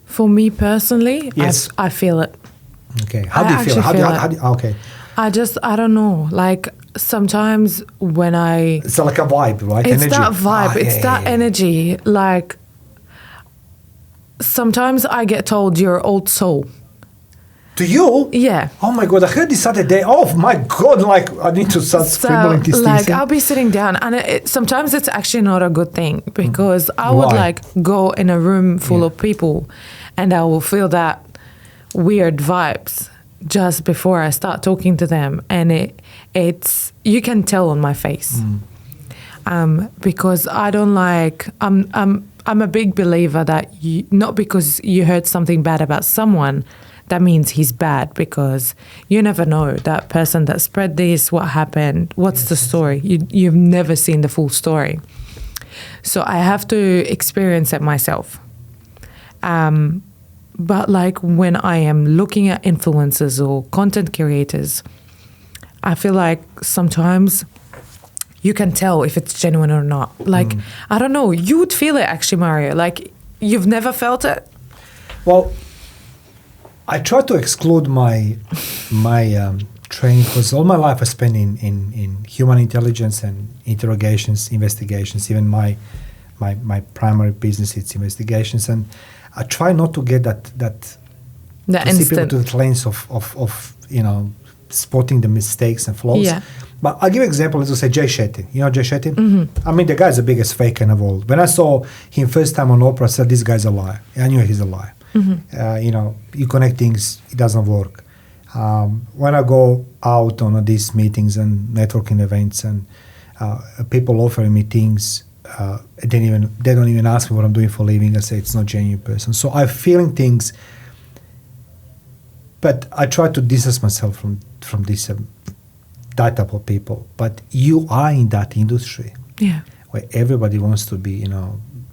For me personally, Yes. I feel it. Okay. How do you feel? actually feel it. Okay. I don't know. Like sometimes when It's like a vibe, right? it's Energy. that vibe, it's yeah, that yeah, yeah. energy. Like sometimes I get told you're old soul. To you? Yeah. Oh my God, I heard this other day. Oh my God, like I need to start scribbling these like things. I'll be sitting down, and sometimes it's actually not a good thing because I would Why? like go in a room full of people, and I will feel that weird vibes just before I start talking to them, and it's you can tell on my face, because I don't like. I'm a big believer that not because you heard something bad about someone, that means he's bad, because you never know that person that spread this, what happened, what's the story. You've never seen the full story. So I have to experience it myself. But like when I am looking at influencers or content creators, I feel like sometimes you can tell if it's genuine or not. Like, I don't know, you would feel it actually, Mario. Like, you've never felt it? Well, I try to exclude my training because all my life I spent in human intelligence and interrogations, investigations. Even my primary business is investigations, and I try not to get that The to see people instant. to the lens of spotting the mistakes and flaws. Yeah. But I'll give you an example. Let's say Jay Shetty. You know Jay Shetty? I mean, the guy's the biggest faker in the world. When I saw him first time on Oprah, I said, this guy's a liar. I knew he's a liar. You connect things, it doesn't work. When I go out on these meetings and networking events and people offering me things, they don't even ask me what I'm doing for a living. I say it's not genuine person. So I'm feeling things, but I try to distance myself from this that type of people. But you are in that industry Yeah. where everybody wants to be,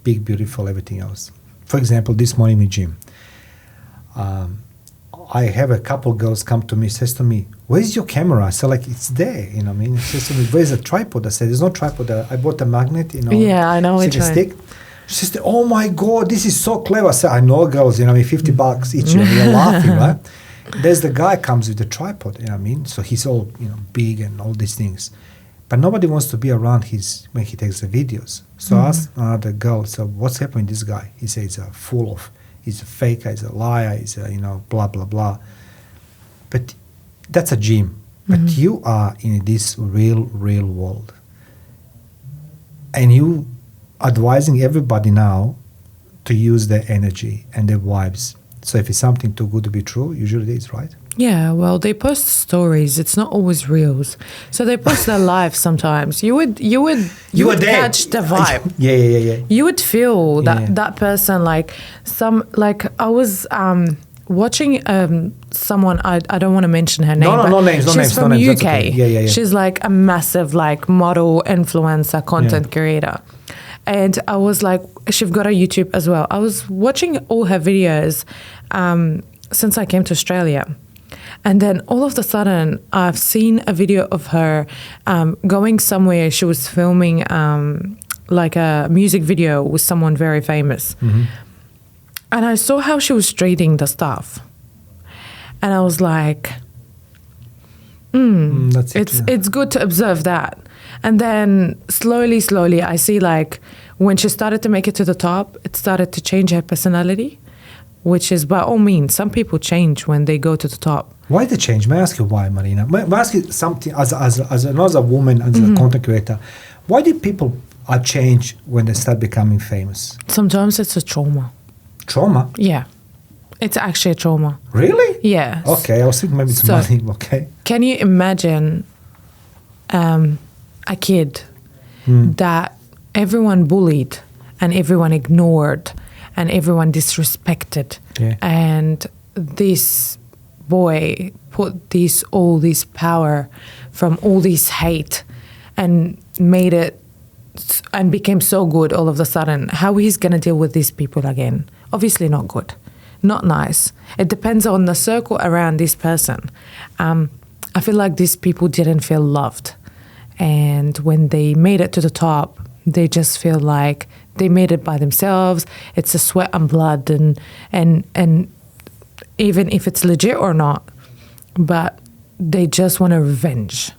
big, beautiful, everything else. For example, this morning in gym, I have a couple girls come to me, says to me, where's your camera? I said, like, it's there, you know what I mean? It says to me, where's the tripod? I said, there's no tripod. I bought a magnet, Yeah, I know which one. stick. She said, oh my God, this is so clever. I said, I know, girls, $50 each. You're laughing, right? There's the guy comes with the tripod, you know what I mean? So he's all, big and all these things. But nobody wants to be around when he takes the videos. So I asked another girl, so what's happening with this guy? He says he's a faker, he's a liar, he's a, blah, blah, blah. But that's a gym. But you are in this real world. And you advising everybody now to use their energy and their vibes. So if it's something too good to be true, usually it is, right? Yeah, well, they post stories. It's not always reels. So they post their life sometimes. You would catch the vibe. Yeah. You would feel Yeah. that person like I was watching someone, I don't want to mention her name. No, but no names, no she's names, no from names, UK. that's okay. Yeah. She's like a massive like model, influencer, content creator. And I was like, she's got a YouTube as well. I was watching all her videos since I came to Australia. And then all of a sudden, I've seen a video of her going somewhere. She was filming like a music video with someone very famous. And I saw how she was treating the staff. And I was like, that's it's good to observe that. And then slowly, I see like when she started to make it to the top, it started to change her personality, which is by all means, some people change when they go to the top. Why the change? May I ask you why, Marina? May I ask you something as another woman, as a content creator? Why did people change when they start becoming famous? Sometimes it's a trauma. Trauma? Yeah. It's actually a trauma. Really? Yes. Okay, I was thinking maybe it's money. Okay. Can you imagine a kid that everyone bullied and everyone ignored and everyone disrespected, and this boy put all this power from all this hate and made it and became so good all of a sudden? How he's going to deal with these people again? Obviously not good, not nice. It depends on the circle around this person. I feel like these people didn't feel loved, and when they made it to the top, they just feel like they made it by themselves. It's a sweat and blood, and even if it's legit or not, but they just want a revenge.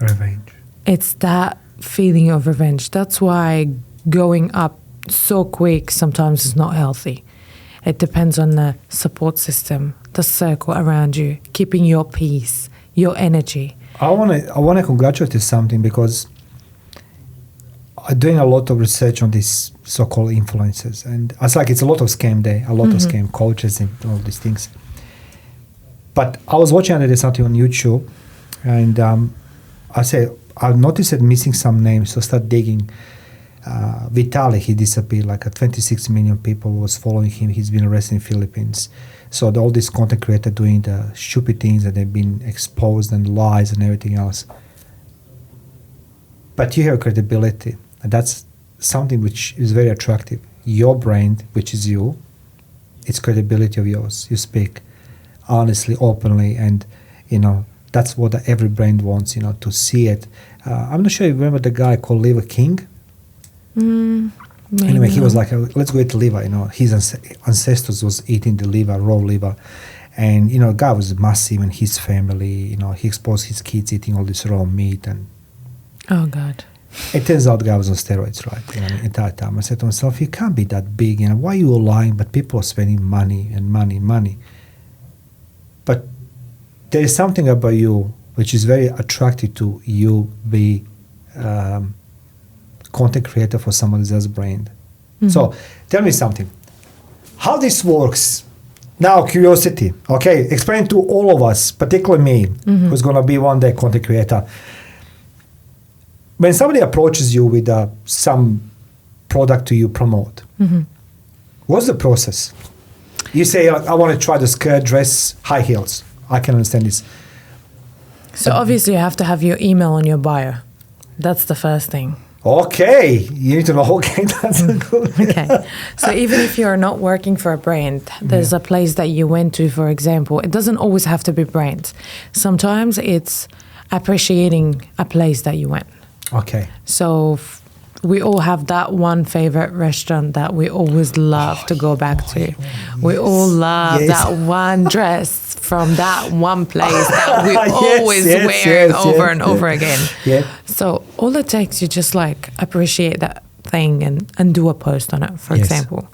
Revenge. It's that feeling of revenge. That's why going up so quick sometimes is not healthy. It depends on the support system, the circle around you, keeping your peace, your energy. I want to congratulate you something, because I'm doing a lot of research on these so-called influencers, and it's a lot of scam there, a lot of scam coaches and all these things. But I was watching something on YouTube, and I noticed it missing some names, so I started digging. Vitaly, he disappeared. 26 million people was following him. He's been arrested in Philippines. So all these content creators doing the stupid things, and they've been exposed, and lies and everything else. But you have credibility, and that's something which is very attractive. Your brand, which is you, it's credibility of yours. You speak honestly, openly, and that's what every brand wants. To see it. I'm not sure you remember the guy called Liver King. Anyway, he was like, let's go eat liver. His ancestors was eating the liver, raw liver, and the guy was massive, and his family. He exposed his kids eating all this raw meat, and oh God, it turns out the guy was on steroids, right? The entire time. I said to myself, you can't be that big. Why are you lying? But people are spending money and money and money. But there is something about you which is very attractive to you. Be content creator for someone else's brand. So tell me something. How this works? Now, curiosity. Okay, explain to all of us, particularly me, who's going to be one day content creator. When somebody approaches you with some product to you promote, what's the process? You say, I want to try the skirt, dress, high heels. I can understand this. So obviously you have to have your email on your bio. That's the first thing. Okay, you need to know. Okay, that's good. Okay, so even if you're not working for a brand, there's a place that you went to, for example. It doesn't always have to be brands. Sometimes it's appreciating a place that you went. Okay. So we all have that one favorite restaurant that we always love to go back to. We all love that one dress from that one place that we always wear over and over again. Yeah. So all it takes, you just appreciate that thing and do a post on it, for example.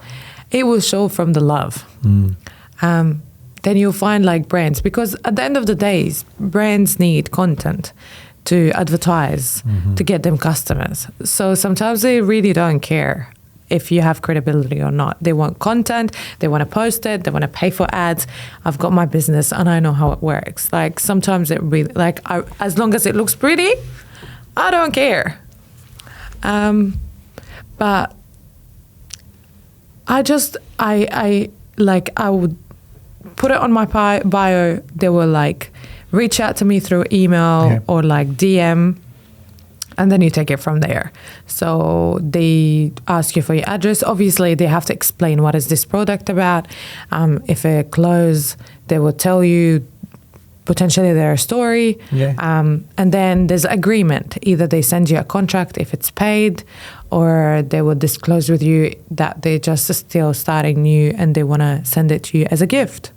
It will show from the love. Then you'll find brands, because at the end of the day, brands need content to advertise, to get them customers. So sometimes they really don't care if you have credibility or not. They want content, they want to post it, they want to pay for ads. I've got my business and I know how it works. Sometimes it really, as long as it looks pretty, I don't care. But I would put it on my bio. They were reach out to me through email or DM, and then you take it from there. So they ask you for your address. Obviously, they have to explain what is this product about. If it close, they will tell you potentially their story. And then there's agreement. Either they send you a contract if it's paid, or they will disclose with you that they just still starting new and they want to send it to you as a gift.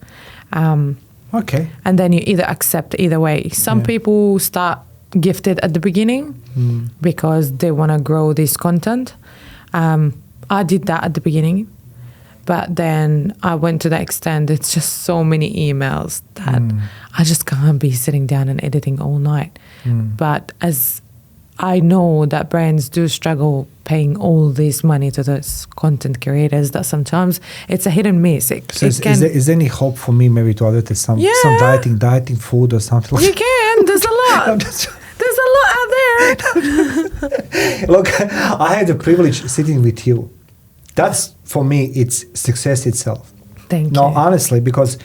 Okay. And then you either accept either way. Some people start gifted at the beginning because they want to grow this content. I did that at the beginning, but then I went to the extent, it's just so many emails that I just can't be sitting down and editing all night. But as I know that brands do struggle paying all this money to those content creators, that sometimes it's a hit and miss. Is there any hope for me maybe to advertise some dieting food or something like that? You can. There's a lot. There's a lot out there. Look, I had the privilege sitting with you. That's, for me, it's success itself. Thank you. No, honestly, because,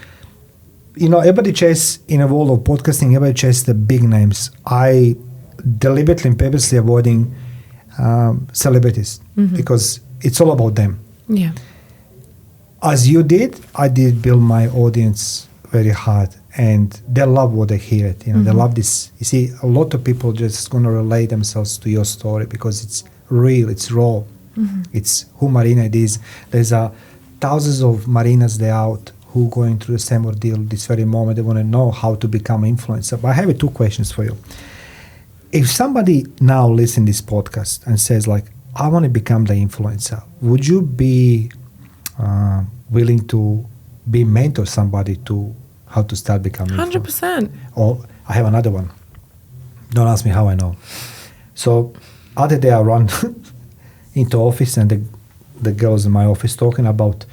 everybody chase, in a world of podcasting, everybody chase the big names. I deliberately and purposely avoiding celebrities because it's all about them. Yeah. As you did, I did build my audience very hard, and they love what they hear. They love this. You see, a lot of people just going to relate themselves to your story because it's real, it's raw. It's who Marina is. There's thousands of Marinas there out who going through the same ordeal this very moment. They want to know how to become an influencer. But I have 2 questions for you. If somebody now listens to this podcast and says like, I want to become the influencer, would you be willing to be mentor somebody to how to start becoming 100%. Or I have another one. Don't ask me how I know. So other day I run into office and the girls in my office talking about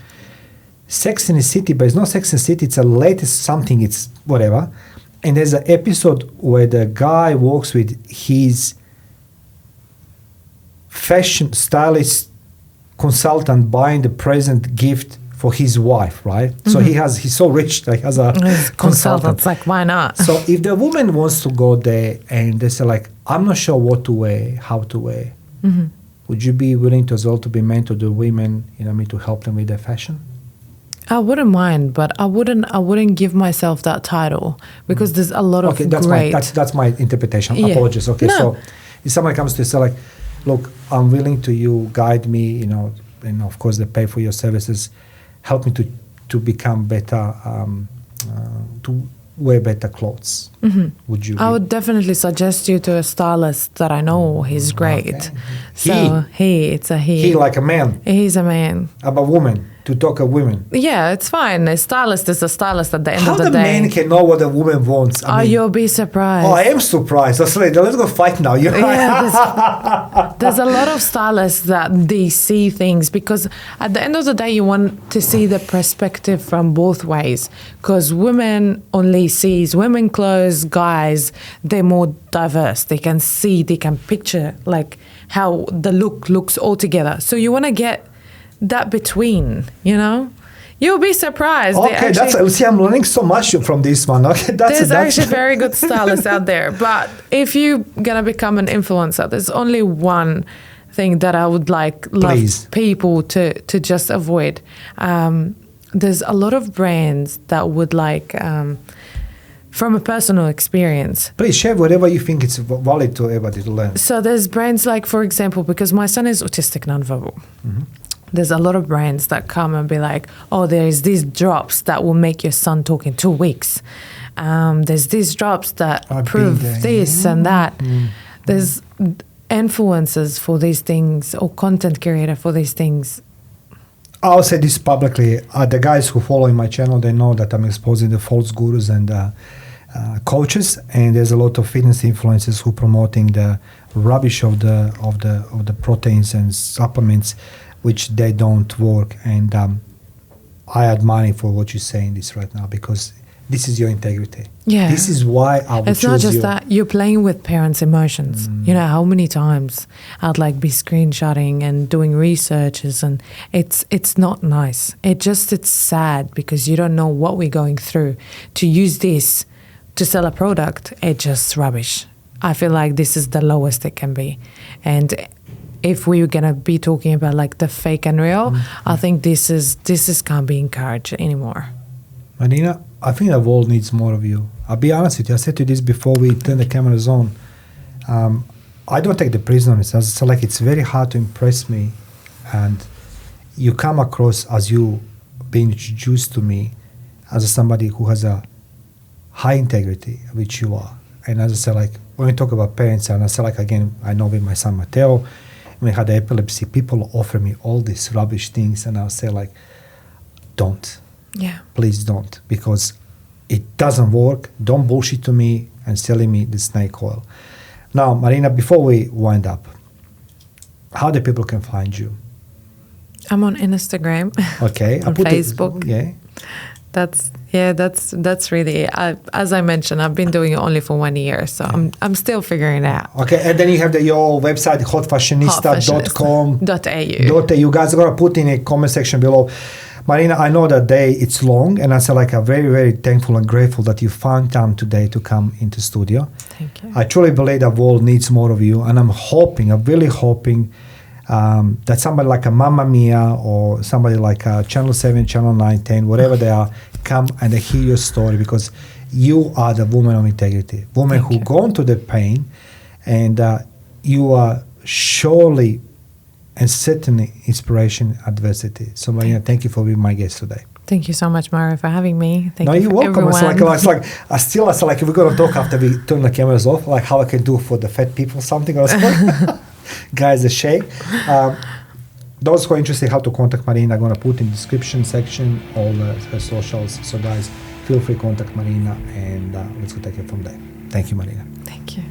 Sex in the City, but it's not Sex in the City, it's a latest something, it's whatever. And there's an episode where the guy walks with his fashion stylist consultant buying the present gift for his wife, right? So he's so rich that he has a consultant. Like, why not? So if the woman wants to go there and they say like, I'm not sure what to wear, how to wear, would you be willing to as well to be mentor the women, to help them with their fashion? I wouldn't mind, but I wouldn't give myself that title because there's a lot of that's great. That's my interpretation. Yeah. Apologies. Okay, No. so if somebody comes to you say like, look, I'm willing to you guide me, and of course they pay for your services, help me to become better, to wear better clothes. Would you? I would definitely suggest you to a stylist that I know. He's great. Okay. So it's a he. He like a man. He's a man. About women. To talk of women. Yeah, it's fine. A stylist is a stylist at the end How of the the day. man can know what a woman wants? You'll be surprised. I am surprised. Let's go fight now. There's a lot of stylists that they see things because at the end of the day, you want to see the perspective from both ways. Because women only sees women clothes, guys, they're more diverse. They can see, they can picture like how the look looks all together. So you want to get that between, You'll be surprised. Okay, I'm learning so much from this one. Okay, there's actually very good stylists out there. But if you're gonna become an influencer, there's only one thing that I would love people to just avoid. There's a lot of brands that would from a personal experience. Please share whatever you think it's valid to everybody to learn. So there's brands like, for example, because my son is autistic nonverbal. There's a lot of brands that come and be like, oh, there's these drops that will make your son talk in 2 weeks. There's these drops that prove this and that. There's influencers for these things or content creator for these things. I'll say this publicly. The guys who follow my channel, they know that I'm exposing the false gurus and coaches, and there's a lot of fitness influencers who promoting the rubbish of the proteins and supplements, which they don't work. And I admire you for what you're saying this right now, because this is your integrity. Yeah. This is why I would choose you. It's not just that. You're playing with parents' emotions. You know how many times I'd be screenshotting and doing researches, and it's not nice. It's sad because you don't know what we're going through. To use this to sell a product, it's just rubbish. I feel like this is the lowest it can be. And if we're gonna be talking about the fake and real, I think this can't be encouraged anymore. Marina, I think the world needs more of you. I'll be honest with you. I said to you this before we turn the cameras on. I don't take the prisoners. So it's very hard to impress me, and you come across as you being introduced to me as somebody who has a high integrity, which you are. And as I said, when we talk about parents, and I say again, I know with my son Matteo, when he had epilepsy, people offer me all these rubbish things, and I'll say don't. Yeah. Please don't, because it doesn't work. Don't bullshit to me and selling me the snake oil. Now, Marina, before we wind up, how the people can find you? I'm on Instagram. Okay. On Facebook. Yeah. That's really, as I mentioned, I've been doing it only for 1 year, so I'm still figuring it out. Okay, and then you have your website, HotFashionista.com.au. You guys are going to put in a comment section below. Marina, I know that day it's long, and I say I'm very, very thankful and grateful that you found time today to come into studio. Thank you. I truly believe the world needs more of you, and I'm really hoping that somebody like a Mamma Mia or somebody like Channel 7, Channel 9, 10, whatever they are, come and they hear your story, because you are the woman of integrity, woman who gone through the pain, and you are surely and certainly inspiration adversity. So Marina, thank you for being my guest today. Thank you so much, Mario, for having me. Thank No, you you're for welcome. everyone. It's like I said, like, we're gonna talk after we turn the cameras off, like how I can do for the fat people something. I was like, guys, the shake. Those who are interested how to contact Marina, I'm gonna put in the description section all her socials. So guys, feel free to contact Marina, and let's go take it from there. Thank you, Marina. Thank you.